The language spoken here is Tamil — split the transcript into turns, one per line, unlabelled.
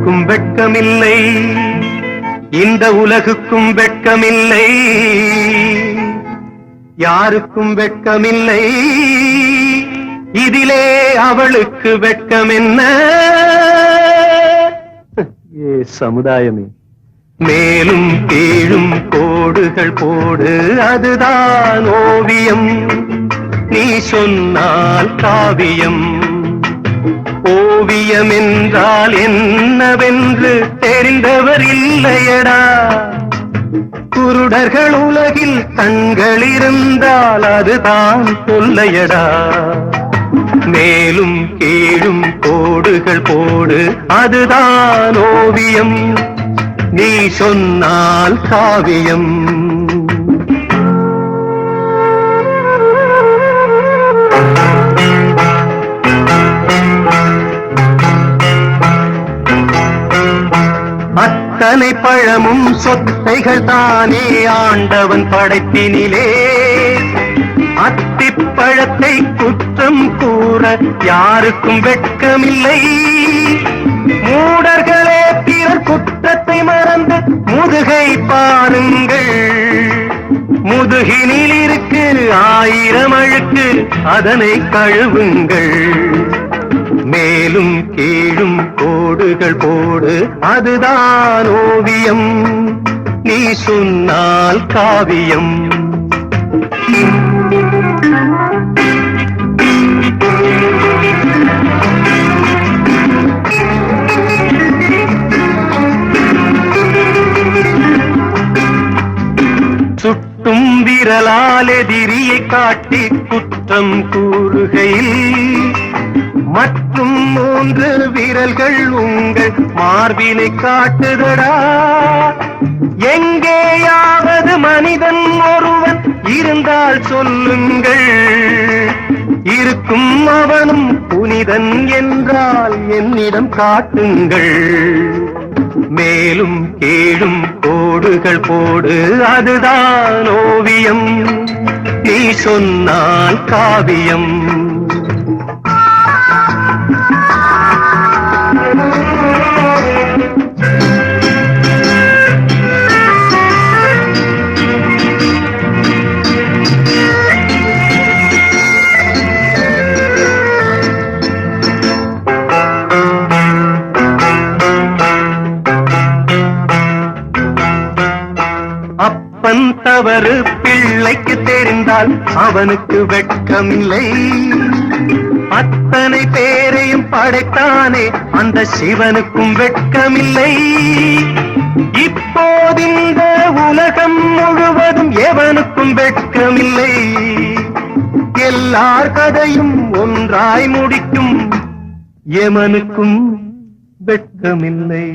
யாருக்கும் வெட்கமில்லை, இந்த உலகுக்கும் வெட்கமில்லை, யாருக்கும் வெட்கமில்லை, இதிலே அவளுக்கு வெட்கம் என்ன? ஏ சமுதாயமே, மேலும் கீழும் கோடுகள் போடு, அதுதான் ஓவியம், நீ சொன்னால் காவியம். ஓவியம் என்றால் என்னவென்று தெரிந்தவர் இல்லையடா, குருடர்கள் உலகில் கண்கள் இருந்தால் அதுதான் தொல்லையடா. மேலும் கீழும் கோடுகள் போடு, அதுதான் ஓவியம், நீ சொன்னால் காவியம். அத்தனை பழமும் சொத்தைகள் தானே ஆண்டவன் படைப்பினிலே, அத்திப்பழத்தை குற்றம் கூற யாருக்கும் வெட்கமில்லை. மூடர்களே, பிறர் குற்றத்தை மறந்து முதுகை பாருங்கள், முதுகினில் இருக்கு 1000 அழுக்கு, அதனை கழுவுங்கள். மேலும் கீழும் கோடுகள் போடு, அதுதான் ஓவியம், நீ சொன்னால் காவியம். சுட்டும் விரலால் எதிரியை காட்டி குற்றம் கூறுகையில், மற்றும் 3 விரல்கள் உங்கள் மார்பினை காட்டுதடா. எங்கேயாவது மனிதன் ஒருவன் இருந்தால் சொல்லுங்கள், இருக்கும் அவனும் புனிதன் என்றால் என்னிடம் காட்டுங்கள். மேலும் கீழும் கோடுகள் போடு, அதுதான் ஓவியம், நீ சொன்னால் காவியம். அப்பன் தவறு பிள்ளைக்கு தெரிந்தால் அவனுக்கு வெட்கமில்லை, அத்தனை பேரையும் படைத்தானே அந்த சிவனுக்கும் வெட்கமில்லை. இப்போதிந்த உலகம் முழுவதும் எவனுக்கும் வெட்கமில்லை, எல்லார் கதையும் ஒன்றாய் முடிக்கும் எமனுக்கும் வெட்கமில்லை.